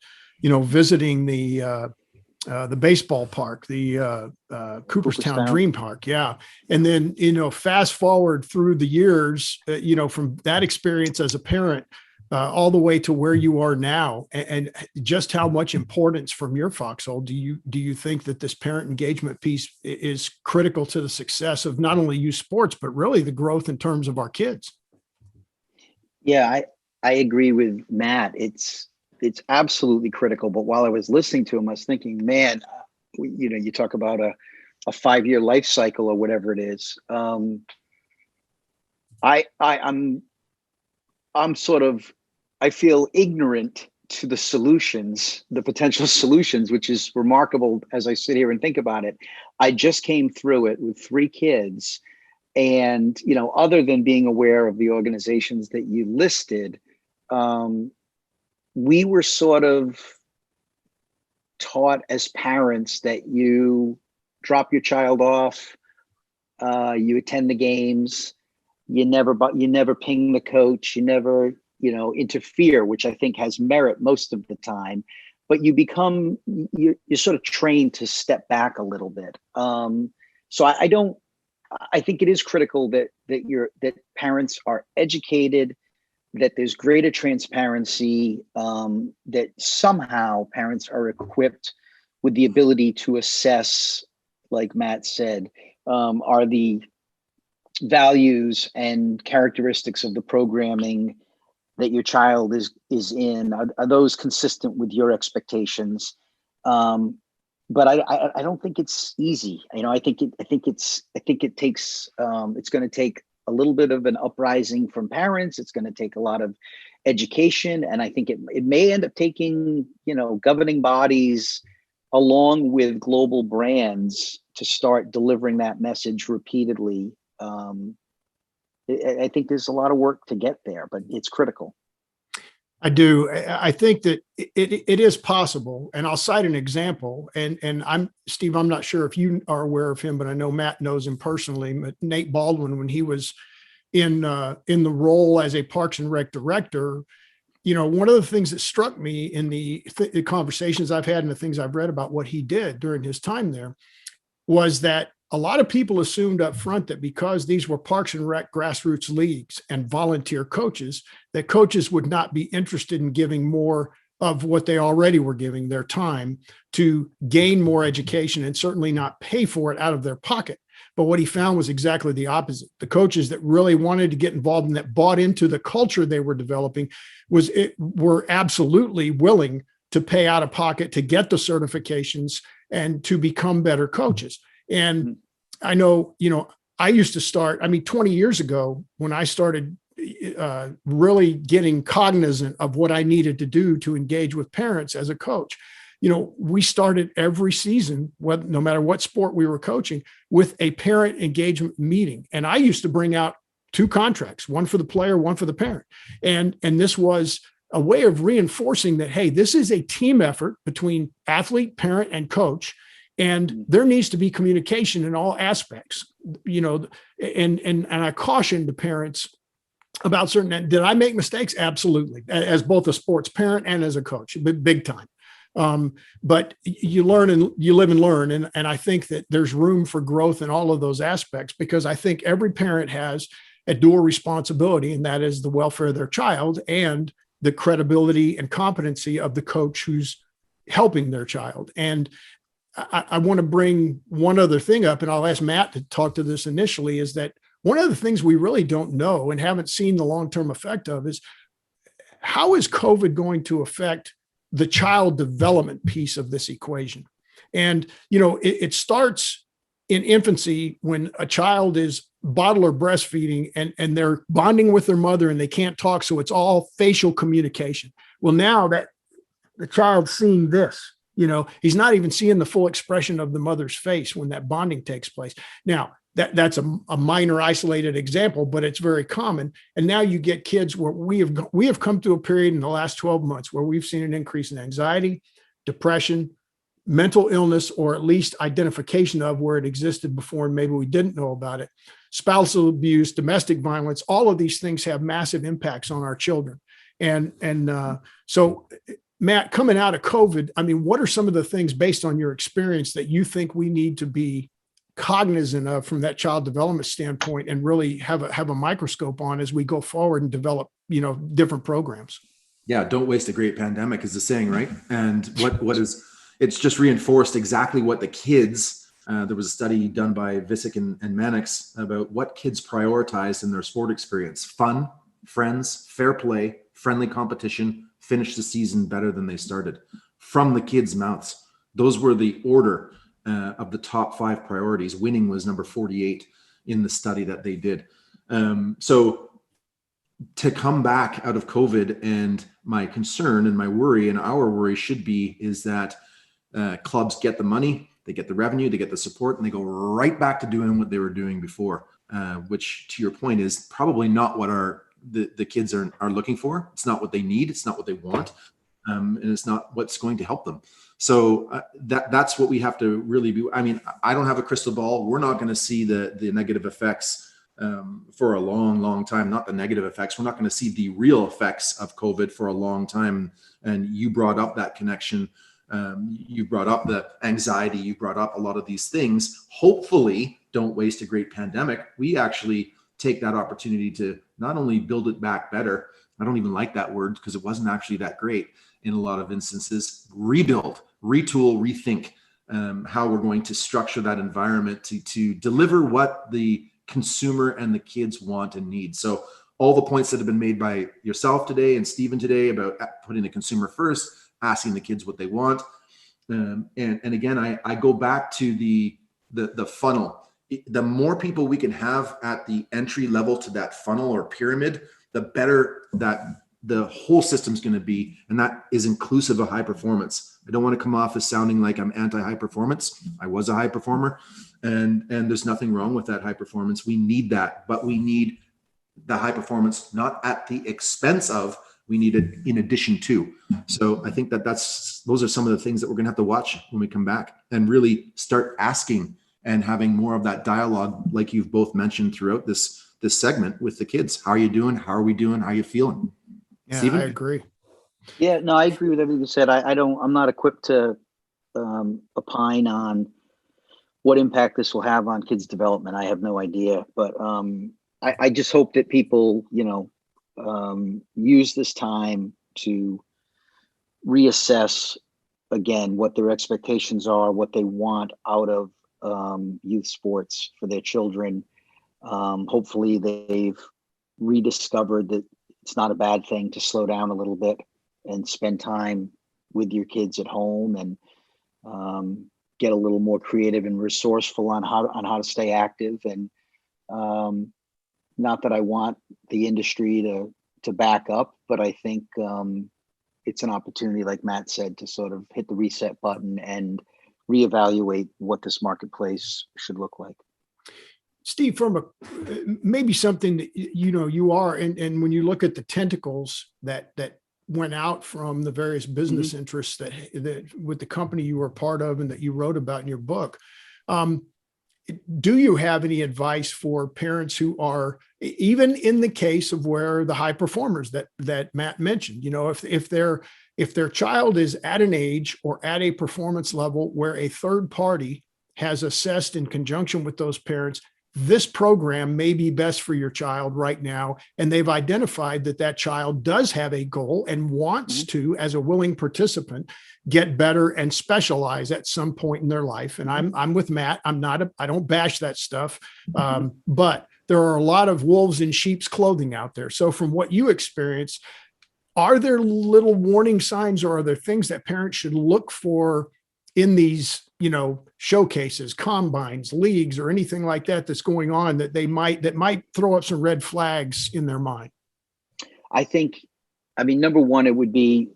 visiting the baseball park, the Cooperstown Dream Park. Yeah. And then, fast forward through the years, from that experience as a parent, all the way to where you are now, and just how much importance from your foxhole do you think that this parent engagement piece is critical to the success of not only youth sports, but really the growth in terms of our kids? Yeah, I agree with Matt. It's absolutely critical. But while I was listening to him, I was thinking, man, you talk about a 5-year life cycle or whatever it is. I feel ignorant to the solutions, the potential solutions, which is remarkable as I sit here and think about it. I just came through it with 3 kids. And, other than being aware of the organizations that you listed, we were sort of taught as parents that you drop your child off, you attend the games, you never ping the coach, you never interfere, which I think has merit most of the time, but you're sort of trained to step back a little bit. So I think it is critical that parents are educated, that there's greater transparency, that somehow parents are equipped with the ability to assess, like Matt said, are the values and characteristics of the programming that your child is in? Are those consistent with your expectations? But I don't think it's easy. I think it takes it's going to take a little bit of an uprising from parents. It's going to take a lot of education, and I think it may end up taking governing bodies along with global brands to start delivering that message repeatedly. I think there's a lot of work to get there, but it's critical. I do. I think that it is possible, and I'll cite an example. And Steve, I'm not sure if you are aware of him, but I know Matt knows him personally. But Nate Baldwin, when he was in the role as a Parks and Rec director, one of the things that struck me in the conversations I've had and the things I've read about what he did during his time there was that a lot of people assumed up front that because these were Parks and Rec grassroots leagues and volunteer coaches, that coaches would not be interested in giving more of what they already were giving, their time, to gain more education and certainly not pay for it out of their pocket. But what he found was exactly the opposite. The coaches that really wanted to get involved and that bought into the culture they were developing were absolutely willing to pay out of pocket to get the certifications and to become better coaches. And I know, I used to start, 20 years ago when I started really getting cognizant of what I needed to do to engage with parents as a coach. We started every season, no matter what sport we were coaching, with a parent engagement meeting. And I used to bring out 2 contracts, one for the player, one for the parent. And this was a way of reinforcing that, hey, this is a team effort between athlete, parent, and coach. And there needs to be communication in all aspects, and I cautioned the parents about certain. Did I make mistakes? Absolutely. As both a sports parent and as a coach, big time. But you learn and you live and learn. And I think that there's room for growth in all of those aspects, because I think every parent has a dual responsibility, and that is the welfare of their child and the credibility and competency of the coach who's helping their child. And I want to bring one other thing up, and I'll ask Matt to talk to this initially, is that one of the things we really don't know and haven't seen the long-term effect of is how is COVID going to affect the child development piece of this equation? And, it starts in infancy when a child is bottle or breastfeeding and they're bonding with their mother and they can't talk. So it's all facial communication. Well, now that the child's seeing this, he's not even seeing the full expression of the mother's face when that bonding takes place. Now, that's a minor isolated example, but it's very common. And now you get kids where we have come to a period in the last 12 months where we've seen an increase in anxiety, depression, mental illness, or at least identification of where it existed before and maybe we didn't know about it, spousal abuse, domestic violence. All of these things have massive impacts on our children. So Matt, coming out of COVID, what are some of the things based on your experience that you think we need to be cognizant of from that child development standpoint and really have a microscope on as we go forward and develop, different programs? Yeah. Don't waste a great pandemic is the saying, right? And it's just reinforced exactly what the kids, there was a study done by Visick and Mannix about what kids prioritize in their sport experience: fun, friends, fair play, friendly competition, finish the season better than they started. From the kids' mouths, those were the order of the top 5 priorities. Winning was number 48 in the study that they did. So to come back out of COVID, and my concern and my worry and our worry should be is that clubs get the money, they get the revenue, they get the support, and they go right back to doing what they were doing before, which, to your point, is probably not what the kids are looking for. It's not what they need. It's not what they want. And it's not what's going to help them. So that's what we have to really be. I don't have a crystal ball. We're not going to see the negative effects for a long, long time. Not the negative effects. We're not going to see the real effects of COVID for a long time. And you brought up that connection. You brought up the anxiety. You brought up a lot of these things. Hopefully, don't waste a great pandemic. We actually take that opportunity to not only build it back better. I don't even like that word because it wasn't actually that great in a lot of instances. Rebuild, retool, rethink how we're going to structure that environment to deliver what the consumer and the kids want and need. So all the points that have been made by yourself today and Stephen today about putting the consumer first, asking the kids what they want. And again, I go back to the funnel. The more people we can have at the entry level to that funnel or pyramid, the better that the whole system's going to be. And that is inclusive of high performance. I don't want to come off as sounding like I'm anti-high performance. I was a high performer, and there's nothing wrong with that high performance. We need that, but we need the high performance not at the expense of, we need it in addition to. So I think those are some of the things that we're going to have to watch when we come back and really start asking and having more of that dialogue, like you've both mentioned throughout this segment with the kids. How are you doing? How are we doing? How are you feeling? Yeah, Stephen? I agree. Yeah, no, I agree with everything you said. I'm not equipped to opine on what impact this will have on kids' development. I have no idea, but I just hope that people, use this time to reassess again what their expectations are, what they want out of youth sports for their children. Hopefully they've rediscovered that it's not a bad thing to slow down a little bit and spend time with your kids at home, and get a little more creative and resourceful on how to stay active. And not that I want the industry to back up, but I think it's an opportunity, like Matt said, to sort of hit the reset button and reevaluate what this marketplace should look like. Steve, from maybe something that, you are, and when you look at the tentacles that went out from the various business interests that with the company you were part of and that you wrote about in your book, do you have any advice for parents who are, even in the case of where the high performers that Matt mentioned, if their child is at an age or at a performance level where a third party has assessed in conjunction with those parents, this program may be best for your child right now, and they've identified that child does have a goal and wants to, as a willing participant, get better and specialize at some point in their life. And I'm with Matt. I don't bash that stuff, but there are a lot of wolves in sheep's clothing out there. So from what you experience, are there little warning signs, or are there things that parents should look for in these, showcases, combines, leagues, or anything like that that's going on that might throw up some red flags in their mind? I think, number one, it would be,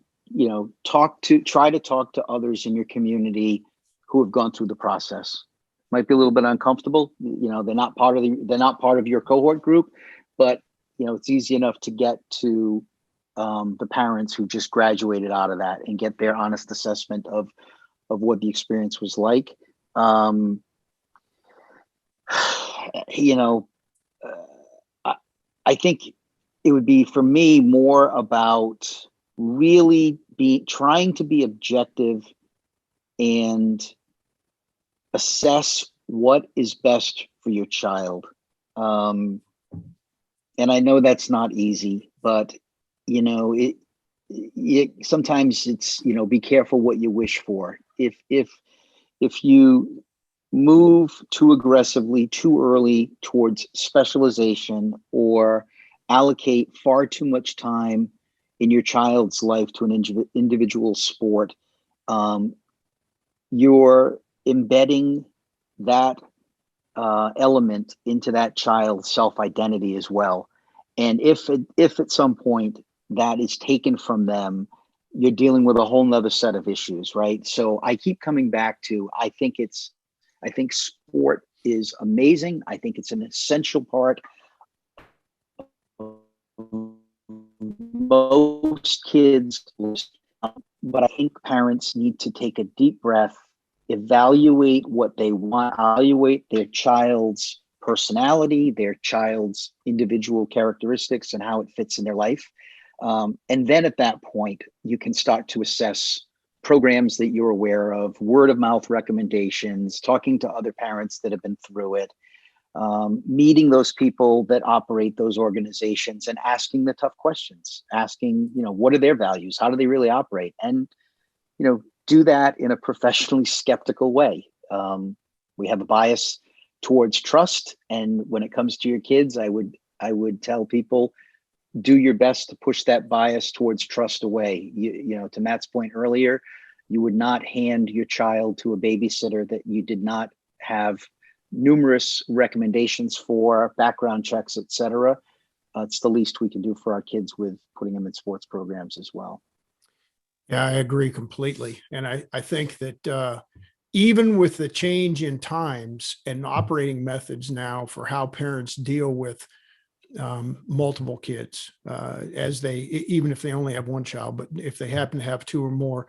try to talk to others in your community who have gone through the process. Might be a little bit uncomfortable. They're not part of your cohort group, but it's easy enough to get to the parents who just graduated out of that and get their honest assessment of what the experience was like. I think it would be, for me, more about really trying to be objective and assess what is best for your child. And I know that's not easy, but sometimes it's, be careful what you wish for. If you move too aggressively, too early towards specialization, or allocate far too much time in your child's life to an individual sport, you're embedding that element into that child's self-identity as well. And if at some point that is taken from them, you're dealing with a whole nother set of issues, right? So I keep coming back to, I think sport is amazing. I think it's an essential part of most kids, but I think parents need to take a deep breath, evaluate what they want, evaluate their child's personality, their child's individual characteristics, and how it fits in their life. And then at that point, you can start to assess programs that you're aware of, word of mouth recommendations, talking to other parents that have been through it, meeting those people that operate those organizations and asking the tough questions, asking, what are their values? How do they really operate? And, do that in a professionally skeptical way. We have a bias towards trust. And when it comes to your kids, I would tell people, do your best to push that bias towards trust away. To Matt's point earlier, you would not hand your child to a babysitter that you did not have numerous recommendations for, background checks, et cetera. It's the least we can do for our kids with putting them in sports programs as well. Yeah, I agree completely. And I think that even with the change in times and operating methods now for how parents deal with multiple kids, even if they only have one child, but if they happen to have two or more,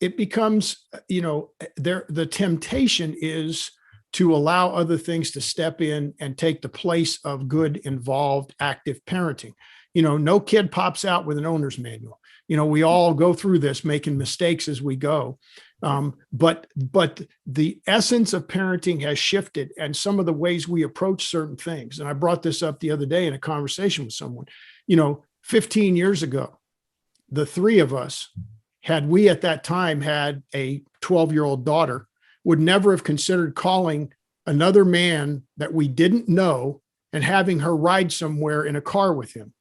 it becomes, the temptation is to allow other things to step in and take the place of good, involved, active parenting. No kid pops out with an owner's manual. We all go through this making mistakes as we go. But the essence of parenting has shifted, and some of the ways we approach certain things. And I brought this up the other day in a conversation with someone. 15 years ago, the three of us, had we at that time had a 12-year-old daughter, would never have considered calling another man that we didn't know and having her ride somewhere in a car with him,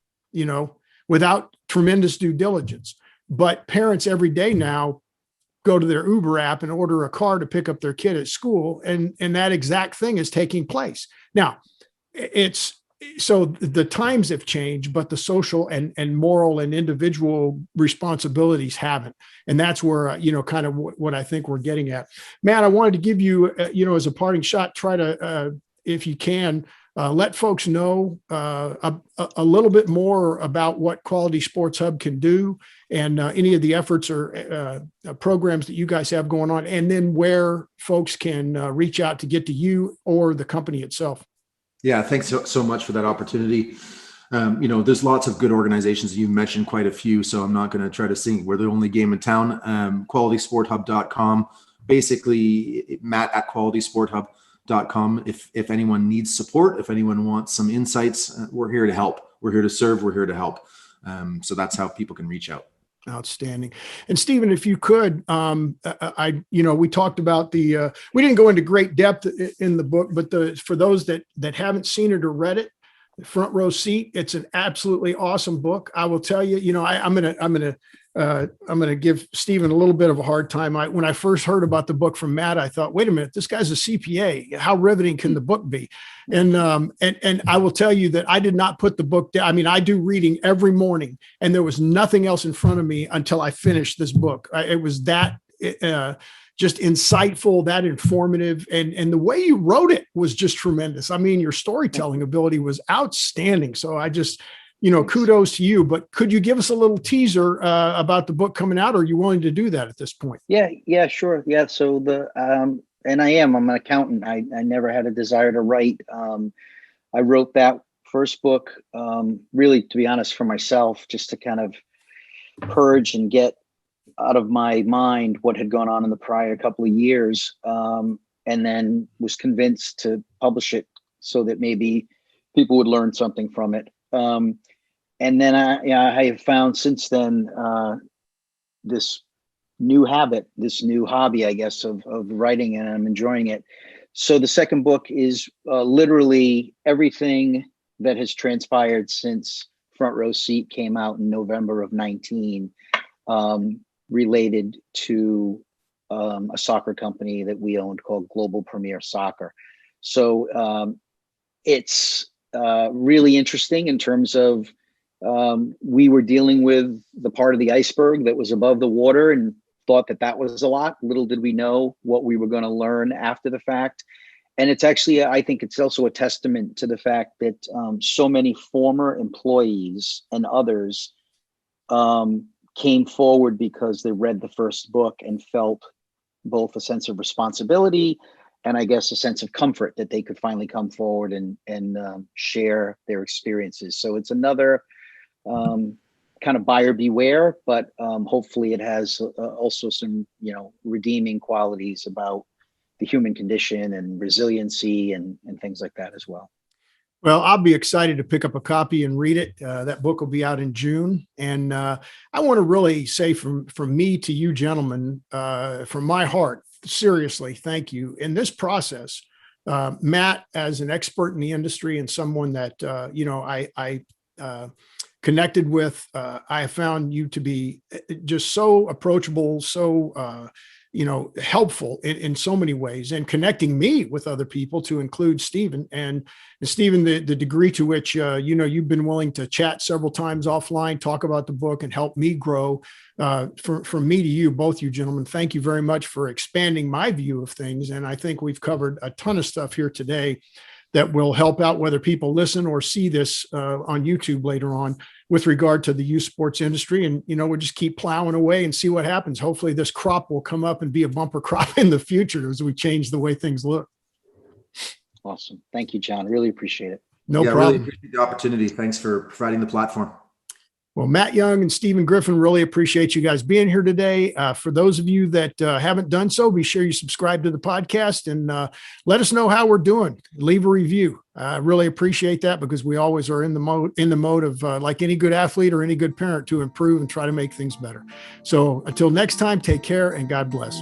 without tremendous due diligence. But parents every day now go to their Uber app and order a car to pick up their kid at school. And that exact thing is taking place. Now, so the times have changed, but the social and moral and individual responsibilities haven't. And that's where, kind of what I think we're getting at. Matt, I wanted to give you, as a parting shot, try to, if you can, let folks know a little bit more about what Quality Sports Hub can do and any of the efforts or programs that you guys have going on, and then where folks can reach out to get to you or the company itself. Yeah, thanks so much for that opportunity. There's lots of good organizations. You mentioned quite a few, so I'm not going to try to sing. We're the only game in town. QualitySportHub.com. Basically, Matt at QualitySportHub.com. If anyone needs support, if anyone wants some insights, we're here to help. We're here to serve. We're here to help. So that's how people can reach out. Outstanding. And Stephen, if you could, we talked about we didn't go into great depth in the book, but for those that haven't seen it or read it, Front Row Seat, it's an absolutely awesome book. I will tell you, I'm going to give Stephen a little bit of a hard time. When I first heard about the book from Matt, I thought, wait a minute, this guy's a CPA. How riveting can the book be? And I will tell you that I did not put the book down. I mean, I do reading every morning, and there was nothing else in front of me until I finished this book. It was that just insightful, that informative, and the way you wrote it was just tremendous. I mean, your storytelling ability was outstanding. So I just, kudos to you. But could you give us a little teaser about the book coming out? Or are you willing to do that at this point? Yeah, sure. Yeah. So I'm an accountant. I never had a desire to write. I wrote that first book, really, to be honest, for myself, just to kind of purge and get out of my mind what had gone on in the prior couple of years, and then was convinced to publish it so that maybe people would learn something from it. And then I have found since then this new habit, this new hobby, I guess, of writing, and I'm enjoying it. So the second book is literally everything that has transpired since Front Row Seat came out in November of 19, related to a soccer company that we owned called Global Premier Soccer. So it's really interesting in terms of we were dealing with the part of the iceberg that was above the water and thought that was a lot. Little did we know what we were going to learn after the fact. And it's actually, I think it's also a testament to the fact that so many former employees and others came forward because they read the first book and felt both a sense of responsibility and I guess a sense of comfort that they could finally come forward and share their experiences. So it's another kind of buyer beware, but hopefully it has also some, redeeming qualities about the human condition and resiliency and things like that as well. Well, I'll be excited to pick up a copy and read it. That book will be out in June. And I want to really say from me to you gentlemen, from my heart, seriously, thank you. In this process, Matt, as an expert in the industry and someone that, I connected with. I have found you to be just so approachable, so helpful in so many ways, and connecting me with other people, to include Stephen. And Stephen, the degree to which, you've been willing to chat several times offline, talk about the book, and help me grow, from me to you, both you gentlemen, thank you very much for expanding my view of things. And I think we've covered a ton of stuff here today that will help out whether people listen or see this on YouTube later on with regard to the youth sports industry. And, we'll just keep plowing away and see what happens. Hopefully this crop will come up and be a bumper crop in the future as we change the way things look. Awesome. Thank you, John. Really appreciate it. No problem. Really appreciate the opportunity. Thanks for providing the platform. Well, Matt Young and Stephen Griffin, really appreciate you guys being here today. For those of you that haven't done so, be sure you subscribe to the podcast and let us know how we're doing. Leave a review. I really appreciate that, because we always are in the mode of like any good athlete or any good parent, to improve and try to make things better. So until next time, take care and God bless.